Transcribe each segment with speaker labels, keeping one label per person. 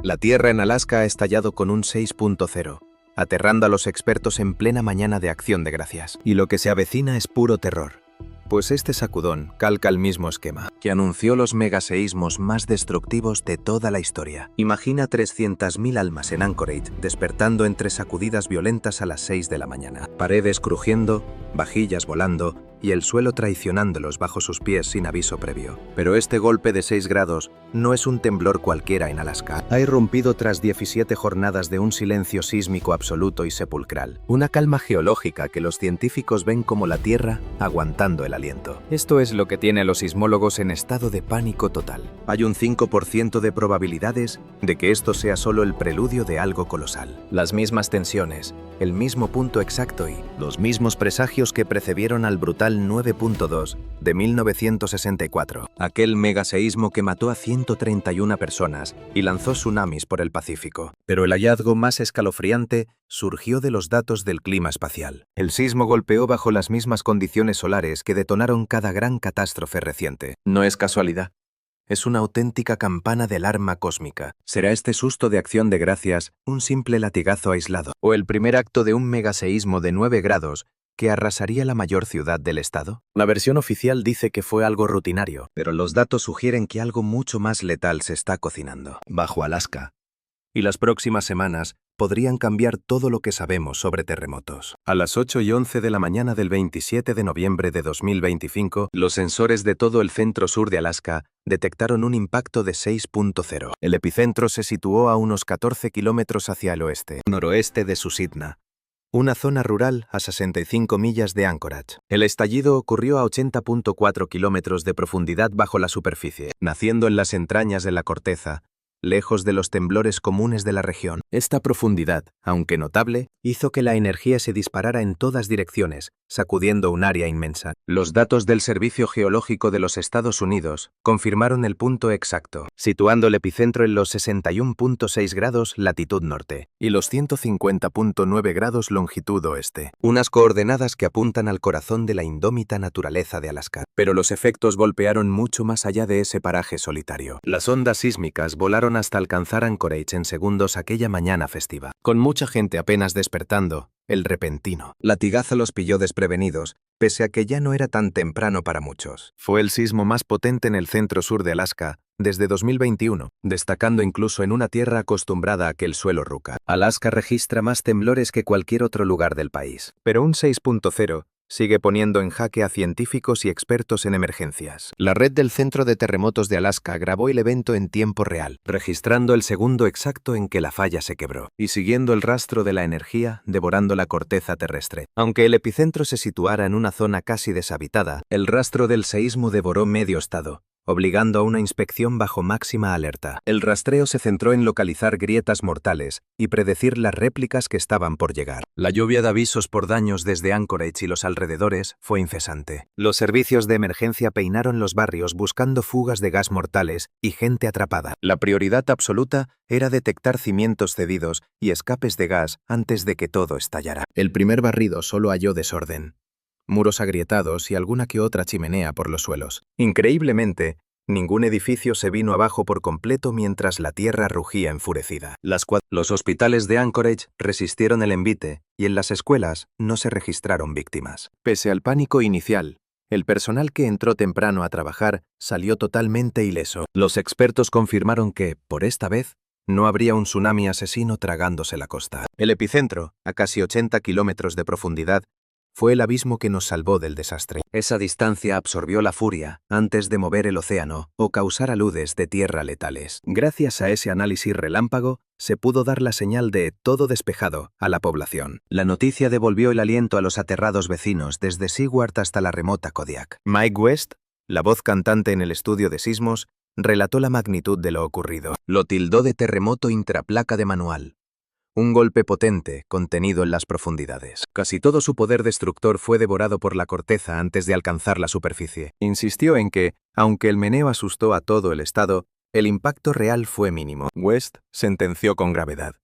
Speaker 1: La Tierra en Alaska ha estallado con un 6.0, aterrando a los expertos en plena mañana de Acción de Gracias. Y lo que se avecina es puro terror, pues este sacudón calca el mismo esquema que anunció los megaseísmos más destructivos de toda la historia. Imagina 300.000 almas en Anchorage despertando entre sacudidas violentas a las 6 de la mañana. Paredes crujiendo, vajillas volando y el suelo traicionándolos bajo sus pies sin aviso previo. Pero este golpe de 6 grados no es un temblor cualquiera en Alaska. Ha irrumpido tras 17 jornadas de un silencio sísmico absoluto y sepulcral. Una calma geológica que los científicos ven como la Tierra aguantando el aliento. Esto es lo que tiene a los sismólogos en estado de pánico total. Hay un 5% de probabilidades de que esto sea solo el preludio de algo colosal. Las mismas tensiones, el mismo punto exacto y los mismos presagios que precedieron al brutal 9.2 de 1964. Aquel megaseísmo que mató a 131 personas y lanzó tsunamis por el Pacífico. Pero el hallazgo más escalofriante surgió de los datos del clima espacial. El sismo golpeó bajo las mismas condiciones solares que detonaron cada gran catástrofe reciente. No es casualidad. Es una auténtica campana de alarma cósmica. ¿Será este susto de Acción de Gracias un simple latigazo aislado? ¿O el primer acto de un megaseísmo de 9 grados que arrasaría la mayor ciudad del estado? La versión oficial dice que fue algo rutinario, pero los datos sugieren que algo mucho más letal se está cocinando bajo Alaska. Y las próximas semanas podrían cambiar todo lo que sabemos sobre terremotos. A las 8:11 de la mañana del 27 de noviembre de 2025, los sensores de todo el centro sur de Alaska detectaron un impacto de 6.0. El epicentro se situó a unos 14 kilómetros hacia el oeste-noroeste de Susitna, una zona rural a 65 millas de Anchorage. El estallido ocurrió a 80.4 kilómetros de profundidad bajo la superficie, naciendo en las entrañas de la corteza, lejos de los temblores comunes de la región. Esta profundidad, aunque notable, hizo que la energía se disparara en todas direcciones, sacudiendo un área inmensa. Los datos del Servicio Geológico de los Estados Unidos confirmaron el punto exacto, situando el epicentro en los 61.6 grados latitud norte y los 150.9 grados longitud oeste. Unas coordenadas que apuntan al corazón de la indómita naturaleza de Alaska. Pero los efectos golpearon mucho más allá de ese paraje solitario. Las ondas sísmicas volaron hasta alcanzar Anchorage en segundos aquella mañana festiva. Con mucha gente apenas despertando, el repentino latigazo los pilló desprevenidos, pese a que ya no era tan temprano para muchos. Fue el sismo más potente en el centro sur de Alaska desde 2021, destacando incluso en una tierra acostumbrada a que el suelo ruca. Alaska registra más temblores que cualquier otro lugar del país, pero un 6.0 sigue poniendo en jaque a científicos y expertos en emergencias. La red del Centro de Terremotos de Alaska grabó el evento en tiempo real, registrando el segundo exacto en que la falla se quebró, y siguiendo el rastro de la energía devorando la corteza terrestre. Aunque el epicentro se situara en una zona casi deshabitada, el rastro del seísmo devoró medio estado, obligando a una inspección bajo máxima alerta. El rastreo se centró en localizar grietas mortales y predecir las réplicas que estaban por llegar. La lluvia de avisos por daños desde Anchorage y los alrededores fue incesante. Los servicios de emergencia peinaron los barrios buscando fugas de gas mortales y gente atrapada. La prioridad absoluta era detectar cimientos cedidos y escapes de gas antes de que todo estallara. El primer barrido solo halló desorden, muros agrietados y alguna que otra chimenea por los suelos. Increíblemente, ningún edificio se vino abajo por completo mientras la tierra rugía enfurecida. Los hospitales de Anchorage resistieron el envite y en las escuelas no se registraron víctimas. Pese al pánico inicial, el personal que entró temprano a trabajar salió totalmente ileso. Los expertos confirmaron que, por esta vez, no habría un tsunami asesino tragándose la costa. El epicentro, a casi 80 kilómetros de profundidad, fue el abismo que nos salvó del desastre. Esa distancia absorbió la furia antes de mover el océano o causar aludes de tierra letales. Gracias a ese análisis relámpago, se pudo dar la señal de todo despejado a la población. La noticia devolvió el aliento a los aterrados vecinos desde Seward hasta la remota Kodiak. Mike West, la voz cantante en el estudio de sismos, relató la magnitud de lo ocurrido. Lo tildó de terremoto intraplaca de manual. Un golpe potente, contenido en las profundidades. Casi todo su poder destructor fue devorado por la corteza antes de alcanzar la superficie. Insistió en que, aunque el meneo asustó a todo el estado, el impacto real fue mínimo. West sentenció con gravedad: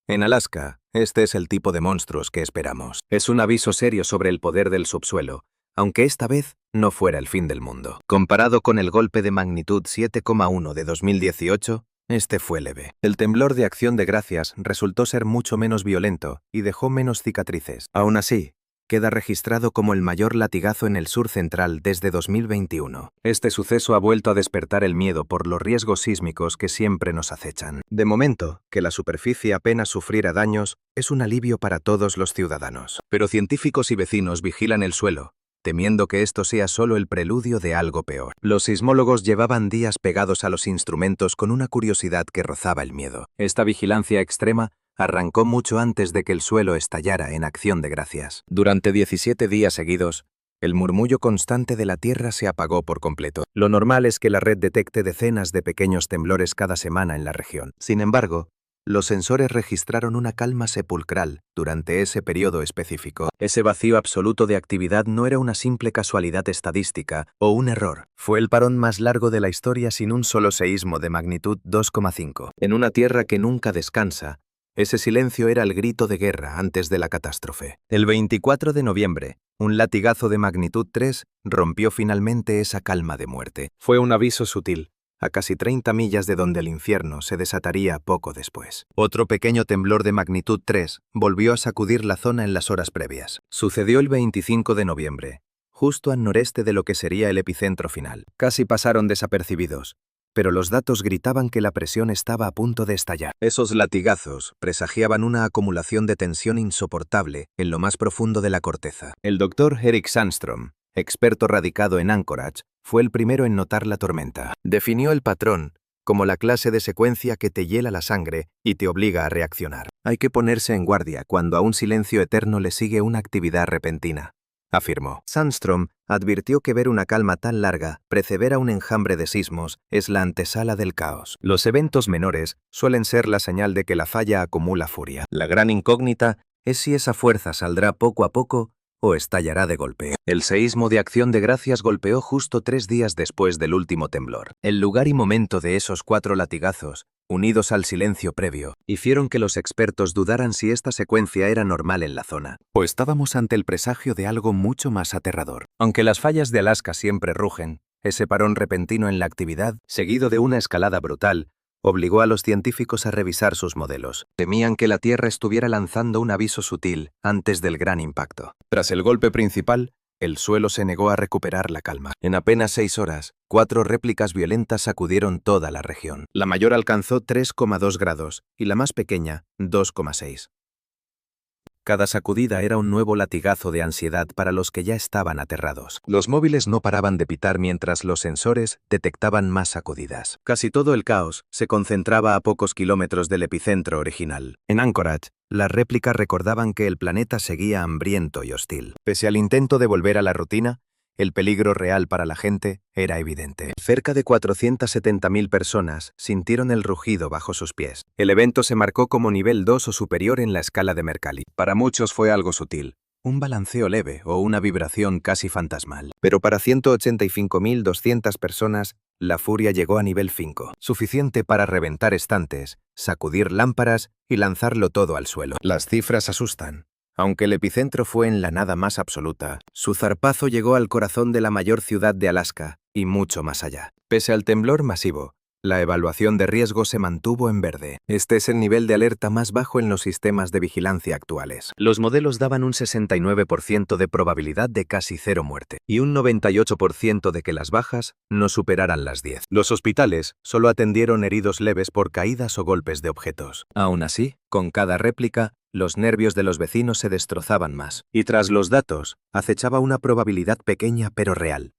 Speaker 1: en Alaska, este es el tipo de monstruos que esperamos. Es un aviso serio sobre el poder del subsuelo, aunque esta vez no fuera el fin del mundo. Comparado con el golpe de magnitud 7,1 de 2018, Este fue leve. El temblor de Acción de Gracias resultó ser mucho menos violento y dejó menos cicatrices. Aún así, queda registrado como el mayor latigazo en el sur central desde 2021. Este suceso ha vuelto a despertar el miedo por los riesgos sísmicos que siempre nos acechan. De momento, que la superficie apenas sufriera daños es un alivio para todos los ciudadanos. Pero científicos y vecinos vigilan el suelo, temiendo que esto sea solo el preludio de algo peor. Los sismólogos llevaban días pegados a los instrumentos con una curiosidad que rozaba el miedo. Esta vigilancia extrema arrancó mucho antes de que el suelo estallara en Acción de Gracias. Durante 17 días seguidos, el murmullo constante de la Tierra se apagó por completo. Lo normal es que la red detecte decenas de pequeños temblores cada semana en la región. Sin embargo, los sensores registraron una calma sepulcral durante ese periodo específico. Ese vacío absoluto de actividad no era una simple casualidad estadística o un error. Fue el parón más largo de la historia sin un solo seísmo de magnitud 2,5. En una Tierra que nunca descansa, ese silencio era el grito de guerra antes de la catástrofe. El 24 de noviembre, un latigazo de magnitud 3 rompió finalmente esa calma de muerte. Fue un aviso sutil, a casi 30 millas de donde el infierno se desataría poco después. Otro pequeño temblor de magnitud 3 volvió a sacudir la zona en las horas previas. Sucedió el 25 de noviembre, justo al noreste de lo que sería el epicentro final. Casi pasaron desapercibidos, pero los datos gritaban que la presión estaba a punto de estallar. Esos latigazos presagiaban una acumulación de tensión insoportable en lo más profundo de la corteza. El doctor Eric Sandstrom, experto radicado en Anchorage, fue el primero en notar la tormenta. Definió el patrón como la clase de secuencia que te hiela la sangre y te obliga a reaccionar. Hay que ponerse en guardia cuando a un silencio eterno le sigue una actividad repentina, afirmó. Sandstrom advirtió que ver una calma tan larga preceder a un enjambre de sismos es la antesala del caos. Los eventos menores suelen ser la señal de que la falla acumula furia. La gran incógnita es si esa fuerza saldrá poco a poco o estallará de golpe. El seísmo de Acción de Gracias golpeó justo 3 días después del último temblor. El lugar y momento de esos 4 latigazos, unidos al silencio previo, hicieron que los expertos dudaran si esta secuencia era normal en la zona, o estábamos ante el presagio de algo mucho más aterrador. Aunque las fallas de Alaska siempre rugen, ese parón repentino en la actividad, seguido de una escalada brutal, obligó a los científicos a revisar sus modelos. Temían que la Tierra estuviera lanzando un aviso sutil antes del gran impacto. Tras el golpe principal, el suelo se negó a recuperar la calma. En apenas 6 horas, 4 réplicas violentas sacudieron toda la región. La mayor alcanzó 3,2 grados y la más pequeña, 2,6. Cada sacudida era un nuevo latigazo de ansiedad para los que ya estaban aterrados. Los móviles no paraban de pitar mientras los sensores detectaban más sacudidas. Casi todo el caos se concentraba a pocos kilómetros del epicentro original. En Anchorage, las réplicas recordaban que el planeta seguía hambriento y hostil. Pese al intento de volver a la rutina, el peligro real para la gente era evidente. Cerca de 470.000 personas sintieron el rugido bajo sus pies. El evento se marcó como nivel 2 o superior en la escala de Mercalli. Para muchos fue algo sutil, un balanceo leve o una vibración casi fantasmal. Pero para 185.200 personas, la furia llegó a nivel 5, suficiente para reventar estantes, sacudir lámparas y lanzarlo todo al suelo. Las cifras asustan. Aunque el epicentro fue en la nada más absoluta, su zarpazo llegó al corazón de la mayor ciudad de Alaska y mucho más allá. Pese al temblor masivo, la evaluación de riesgo se mantuvo en verde. Este es el nivel de alerta más bajo en los sistemas de vigilancia actuales. Los modelos daban un 69% de probabilidad de casi 0 muerte y un 98% de que las bajas no superaran las 10. Los hospitales solo atendieron heridos leves por caídas o golpes de objetos. Aún así, con cada réplica, los nervios de los vecinos se destrozaban más. Y tras los datos, acechaba una probabilidad pequeña pero real.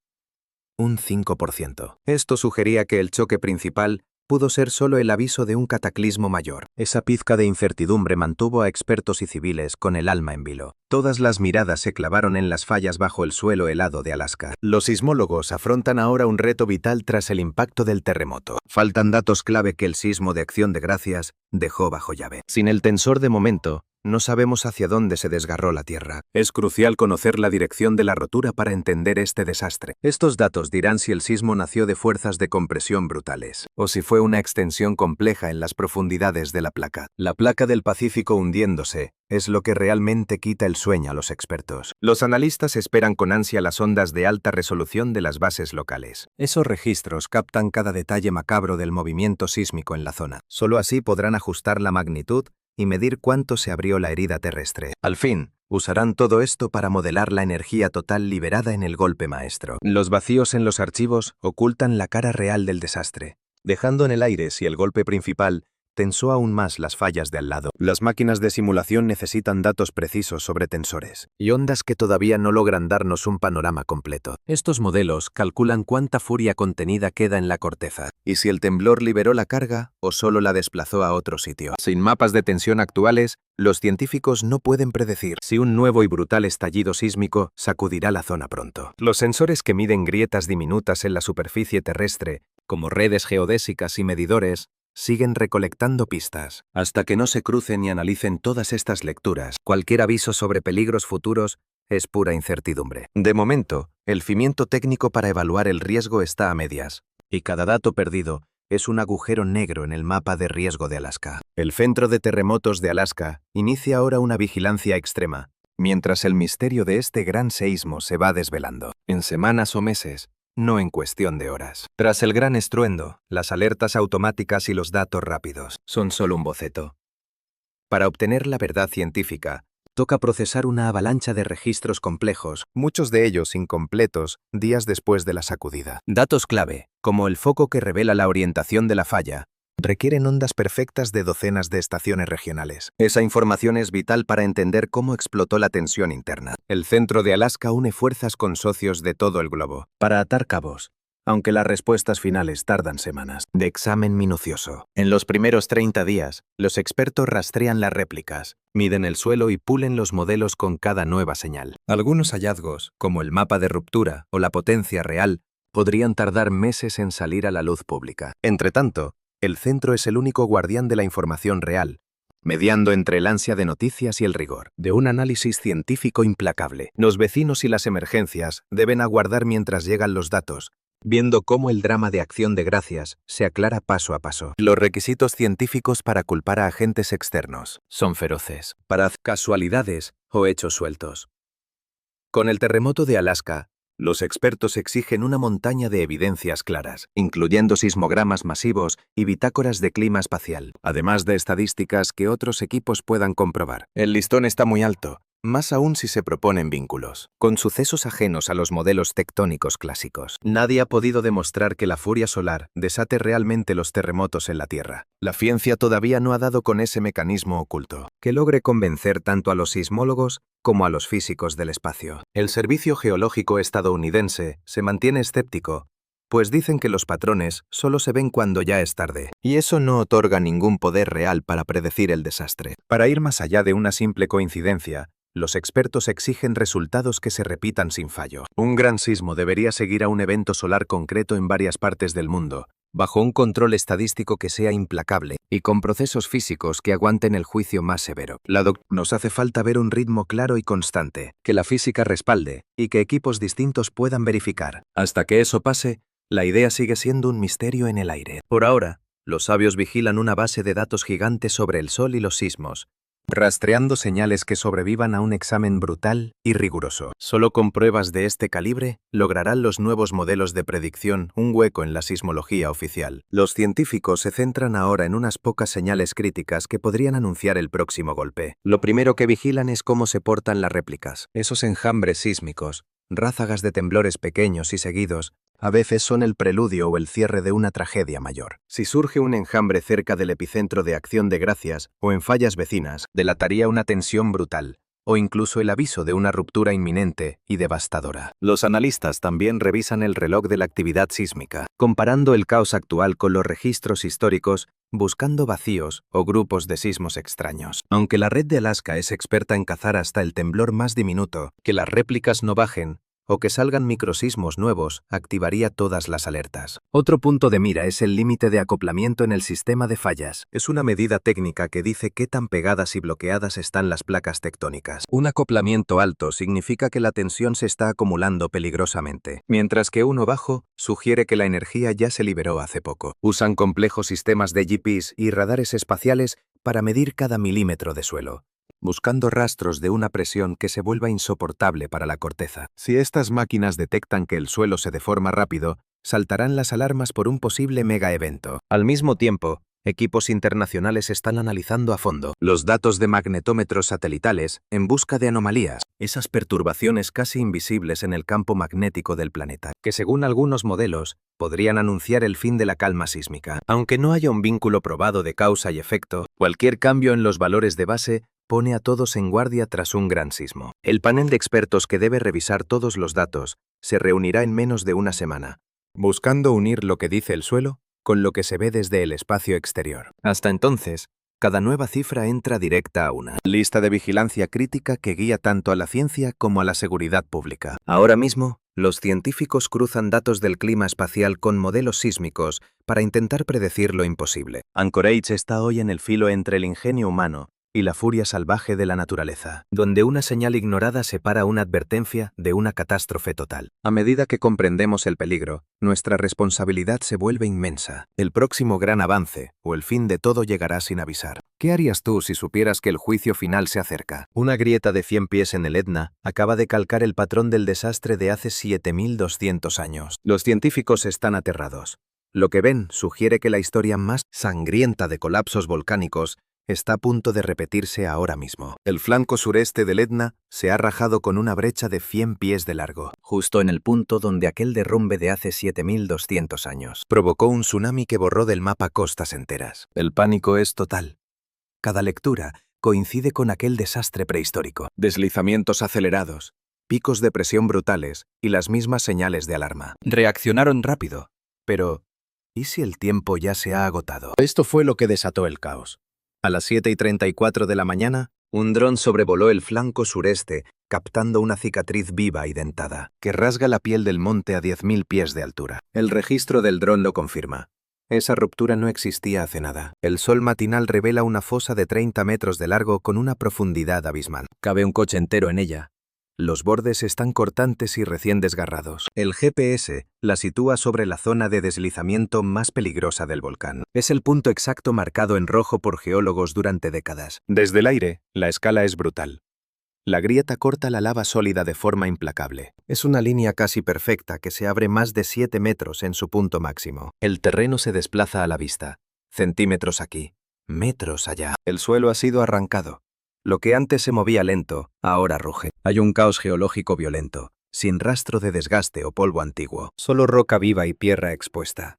Speaker 1: Un 5%. Esto sugería que el choque principal pudo ser solo el aviso de un cataclismo mayor. Esa pizca de incertidumbre mantuvo a expertos y civiles con el alma en vilo. Todas las miradas se clavaron en las fallas bajo el suelo helado de Alaska. Los sismólogos afrontan ahora un reto vital tras el impacto del terremoto. Faltan datos clave que el sismo de Acción de Gracias dejó bajo llave. Sin el tensor de momento, no sabemos hacia dónde se desgarró la Tierra. Es crucial conocer la dirección de la rotura para entender este desastre. Estos datos dirán si el sismo nació de fuerzas de compresión brutales, o si fue una extensión compleja en las profundidades de la placa. La placa del Pacífico hundiéndose es lo que realmente quita el sueño a los expertos. Los analistas esperan con ansia las ondas de alta resolución de las bases locales. Esos registros captan cada detalle macabro del movimiento sísmico en la zona. Solo así podrán ajustar la magnitud y medir cuánto se abrió la herida terrestre. Al fin, usarán todo esto para modelar la energía total liberada en el golpe maestro. Los vacíos en los archivos ocultan la cara real del desastre, dejando en el aire si el golpe principal tensó aún más las fallas de al lado. Las máquinas de simulación necesitan datos precisos sobre tensores y ondas que todavía no logran darnos un panorama completo. Estos modelos calculan cuánta furia contenida queda en la corteza y si el temblor liberó la carga o solo la desplazó a otro sitio. Sin mapas de tensión actuales, los científicos no pueden predecir si un nuevo y brutal estallido sísmico sacudirá la zona pronto. Los sensores que miden grietas diminutas en la superficie terrestre, como redes geodésicas y medidores, siguen recolectando pistas. Hasta que no se crucen y analicen todas estas lecturas, cualquier aviso sobre peligros futuros es pura incertidumbre. De momento, el cimiento técnico para evaluar el riesgo está a medias, y cada dato perdido es un agujero negro en el mapa de riesgo de Alaska. El Centro de Terremotos de Alaska inicia ahora una vigilancia extrema, mientras el misterio de este gran seísmo se va desvelando. En semanas o meses, no en cuestión de horas. Tras el gran estruendo, las alertas automáticas y los datos rápidos son solo un boceto. Para obtener la verdad científica, toca procesar una avalancha de registros complejos, muchos de ellos incompletos, días después de la sacudida. Datos clave, como el foco que revela la orientación de la falla, requieren ondas perfectas de docenas de estaciones regionales. Esa información es vital para entender cómo explotó la tensión interna. El centro de Alaska une fuerzas con socios de todo el globo para atar cabos, aunque las respuestas finales tardan semanas. De examen minucioso. En los primeros 30 días, los expertos rastrean las réplicas, miden el suelo y pulen los modelos con cada nueva señal. Algunos hallazgos, como el mapa de ruptura o la potencia real, podrían tardar meses en salir a la luz pública. Entretanto, el centro es el único guardián de la información real, mediando entre el ansia de noticias y el rigor de un análisis científico implacable. Los vecinos y las emergencias deben aguardar mientras llegan los datos, viendo cómo el drama de Acción de Gracias se aclara paso a paso. Los requisitos científicos para culpar a agentes externos son feroces, para casualidades o hechos sueltos. Con el terremoto de Alaska, los expertos exigen una montaña de evidencias claras, incluyendo sismogramas masivos y bitácoras de clima espacial, además de estadísticas que otros equipos puedan comprobar. El listón está muy alto, más aún si se proponen vínculos con sucesos ajenos a los modelos tectónicos clásicos. Nadie ha podido demostrar que la furia solar desate realmente los terremotos en la Tierra. La ciencia todavía no ha dado con ese mecanismo oculto, que logre convencer tanto a los sismólogos como a los físicos del espacio. El Servicio Geológico estadounidense se mantiene escéptico, pues dicen que los patrones solo se ven cuando ya es tarde, y eso no otorga ningún poder real para predecir el desastre. Para ir más allá de una simple coincidencia, los expertos exigen resultados que se repitan sin fallo. Un gran sismo debería seguir a un evento solar concreto en varias partes del mundo, bajo un control estadístico que sea implacable y con procesos físicos que aguanten el juicio más severo. Nos hace falta ver un ritmo claro y constante, que la física respalde y que equipos distintos puedan verificar. Hasta que eso pase, la idea sigue siendo un misterio en el aire. Por ahora, los sabios vigilan una base de datos gigante sobre el Sol y los sismos, rastreando señales que sobrevivan a un examen brutal y riguroso. Solo con pruebas de este calibre lograrán los nuevos modelos de predicción un hueco en la sismología oficial. Los científicos se centran ahora en unas pocas señales críticas que podrían anunciar el próximo golpe. Lo primero que vigilan es cómo se portan las réplicas. Esos enjambres sísmicos, ráfagas de temblores pequeños y seguidos, a veces son el preludio o el cierre de una tragedia mayor. Si surge un enjambre cerca del epicentro de Acción de Gracias o en fallas vecinas, delataría una tensión brutal, o incluso el aviso de una ruptura inminente y devastadora. Los analistas también revisan el reloj de la actividad sísmica, comparando el caos actual con los registros históricos, buscando vacíos o grupos de sismos extraños. Aunque la red de Alaska es experta en cazar hasta el temblor más diminuto, que las réplicas no bajen o que salgan microsismos nuevos, activaría todas las alertas. Otro punto de mira es el límite de acoplamiento en el sistema de fallas. Es una medida técnica que dice qué tan pegadas y bloqueadas están las placas tectónicas. Un acoplamiento alto significa que la tensión se está acumulando peligrosamente, mientras que uno bajo sugiere que la energía ya se liberó hace poco. Usan complejos sistemas de GPS y radares espaciales para medir cada milímetro de suelo, buscando rastros de una presión que se vuelva insoportable para la corteza. Si estas máquinas detectan que el suelo se deforma rápido, saltarán las alarmas por un posible megaevento. Al mismo tiempo, equipos internacionales están analizando a fondo los datos de magnetómetros satelitales en busca de anomalías, esas perturbaciones casi invisibles en el campo magnético del planeta, que según algunos modelos podrían anunciar el fin de la calma sísmica. Aunque no haya un vínculo probado de causa y efecto, cualquier cambio en los valores de base pone a todos en guardia tras un gran sismo. El panel de expertos que debe revisar todos los datos se reunirá en menos de una semana, buscando unir lo que dice el suelo con lo que se ve desde el espacio exterior. Hasta entonces, cada nueva cifra entra directa a una lista de vigilancia crítica que guía tanto a la ciencia como a la seguridad pública. Ahora mismo, los científicos cruzan datos del clima espacial con modelos sísmicos para intentar predecir lo imposible. Anchorage está hoy en el filo entre el ingenio humano y la furia salvaje de la naturaleza, donde una señal ignorada separa una advertencia de una catástrofe total. A medida que comprendemos el peligro, nuestra responsabilidad se vuelve inmensa. El próximo gran avance, o el fin de todo, llegará sin avisar. ¿Qué harías tú si supieras que el juicio final se acerca? Una grieta de 100 pies en el Etna acaba de calcar el patrón del desastre de hace 7200 años. Los científicos están aterrados. Lo que ven sugiere que la historia más sangrienta de colapsos volcánicos está a punto de repetirse ahora mismo. El flanco sureste del Etna se ha rajado con una brecha de 100 pies de largo, justo en el punto donde aquel derrumbe de hace 7200 años provocó un tsunami que borró del mapa costas enteras. El pánico es total. Cada lectura coincide con aquel desastre prehistórico. Deslizamientos acelerados, picos de presión brutales y las mismas señales de alarma. Reaccionaron rápido, pero ¿y si el tiempo ya se ha agotado? Esto fue lo que desató el caos. A las 7:34 de la mañana, un dron sobrevoló el flanco sureste, captando una cicatriz viva y dentada, que rasga la piel del monte a 10.000 pies de altura. El registro del dron lo confirma. Esa ruptura no existía hace nada. El sol matinal revela una fosa de 30 metros de largo con una profundidad abismal. Cabe un coche entero en ella. Los bordes están cortantes y recién desgarrados. El GPS la sitúa sobre la zona de deslizamiento más peligrosa del volcán. Es el punto exacto marcado en rojo por geólogos durante décadas. Desde el aire, la escala es brutal. La grieta corta la lava sólida de forma implacable. Es una línea casi perfecta que se abre más de 7 metros en su punto máximo. El terreno se desplaza a la vista. Centímetros aquí, metros allá. El suelo ha sido arrancado. Lo que antes se movía lento, ahora ruge. Hay un caos geológico violento, sin rastro de desgaste o polvo antiguo, solo roca viva y tierra expuesta.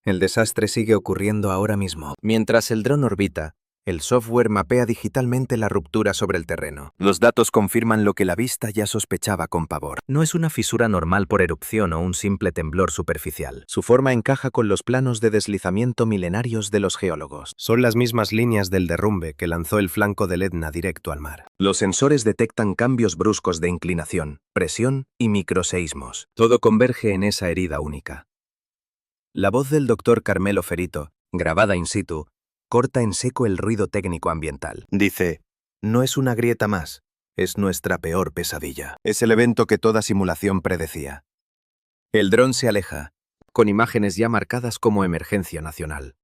Speaker 1: El desastre sigue ocurriendo ahora mismo. Mientras el dron orbita, el software mapea digitalmente la ruptura sobre el terreno. Los datos confirman lo que la vista ya sospechaba con pavor. No es una fisura normal por erupción o un simple temblor superficial. Su forma encaja con los planos de deslizamiento milenarios de los geólogos. Son las mismas líneas del derrumbe que lanzó el flanco del Etna directo al mar. Los sensores detectan cambios bruscos de inclinación, presión y microseísmos. Todo converge en esa herida única. La voz del doctor Carmelo Ferito, grabada in situ, corta en seco el ruido técnico ambiental. Dice, no es una grieta más, es nuestra peor pesadilla. Es el evento que toda simulación predecía. El dron se aleja, con imágenes ya marcadas como emergencia nacional.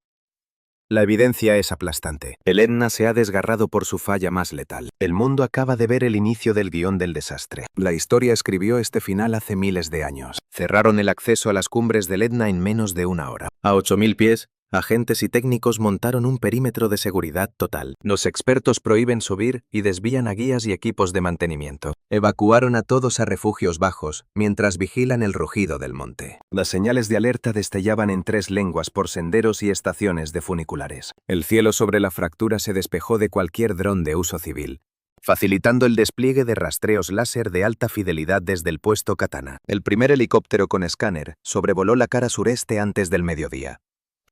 Speaker 1: La evidencia es aplastante. El Etna se ha desgarrado por su falla más letal. El mundo acaba de ver el inicio del guión del desastre. La historia escribió este final hace miles de años. Cerraron el acceso a las cumbres del Etna en menos de una hora. A 8.000 pies, agentes y técnicos montaron un perímetro de seguridad total. Los expertos prohíben subir y desvían a guías y equipos de mantenimiento. Evacuaron a todos a refugios bajos, mientras vigilan el rugido del monte. Las señales de alerta destellaban en 3 lenguas por senderos y estaciones de funiculares. El cielo sobre la fractura se despejó de cualquier dron de uso civil, facilitando el despliegue de rastreos láser de alta fidelidad desde el puesto Katana. El primer helicóptero con escáner sobrevoló la cara sureste antes del mediodía,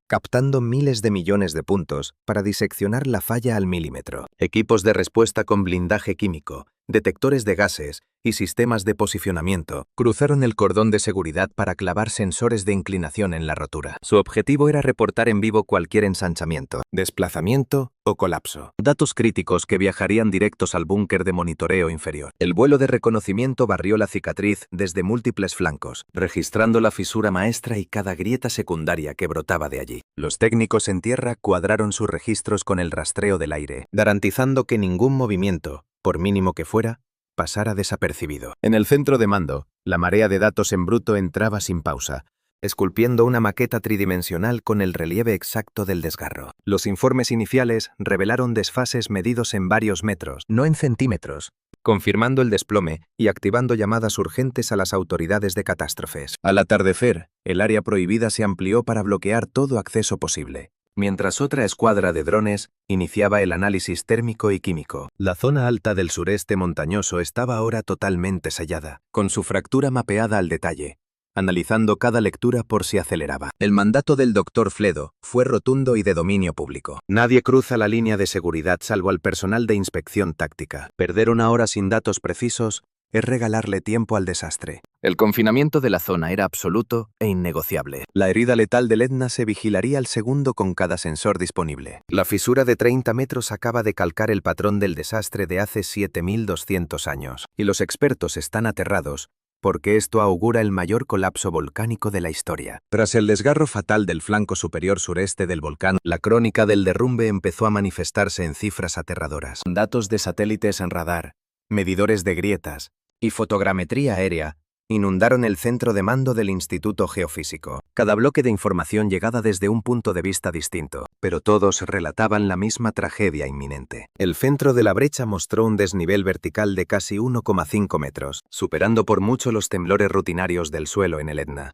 Speaker 1: captando miles de millones de puntos para diseccionar la falla al milímetro. Equipos de respuesta con blindaje químico, detectores de gases y sistemas de posicionamiento. Cruzaron el cordón de seguridad para clavar sensores de inclinación en la rotura. Su objetivo era reportar en vivo cualquier ensanchamiento, desplazamiento o colapso. Datos críticos que viajarían directos al búnker de monitoreo inferior. El vuelo de reconocimiento barrió la cicatriz desde múltiples flancos, registrando la fisura maestra y cada grieta secundaria que brotaba de allí. Los técnicos en tierra cuadraron sus registros con el rastreo del aire, garantizando que ningún movimiento, por mínimo que fuera, pasara desapercibido. En el centro de mando, la marea de datos en bruto entraba sin pausa, esculpiendo una maqueta tridimensional con el relieve exacto del desgarro. Los informes iniciales revelaron desfases medidos en varios metros, no en centímetros, confirmando el desplome y activando llamadas urgentes a las autoridades de catástrofes. Al atardecer, el área prohibida se amplió para bloquear todo acceso posible, mientras otra escuadra de drones iniciaba el análisis térmico y químico. La zona alta del sureste montañoso estaba ahora totalmente sellada, con su fractura mapeada al detalle, analizando cada lectura por si aceleraba. El mandato del Dr. Fledo fue rotundo y de dominio público. Nadie cruza la línea de seguridad salvo al personal de inspección táctica. Perder una hora sin datos precisos es regalarle tiempo al desastre. El confinamiento de la zona era absoluto e innegociable. La herida letal del Etna se vigilaría al segundo con cada sensor disponible. La fisura de 30 metros acaba de calcar el patrón del desastre de hace 7.200 años. Y los expertos están aterrados, porque esto augura el mayor colapso volcánico de la historia. Tras el desgarro fatal del flanco superior sureste del volcán, la crónica del derrumbe empezó a manifestarse en cifras aterradoras. Datos de satélites en radar, medidores de grietas y fotogrametría aérea inundaron el centro de mando del Instituto Geofísico. Cada bloque de información llegada desde un punto de vista distinto, pero todos relataban la misma tragedia inminente. El centro de la brecha mostró un desnivel vertical de casi 1,5 metros, superando por mucho los temblores rutinarios del suelo en el Etna.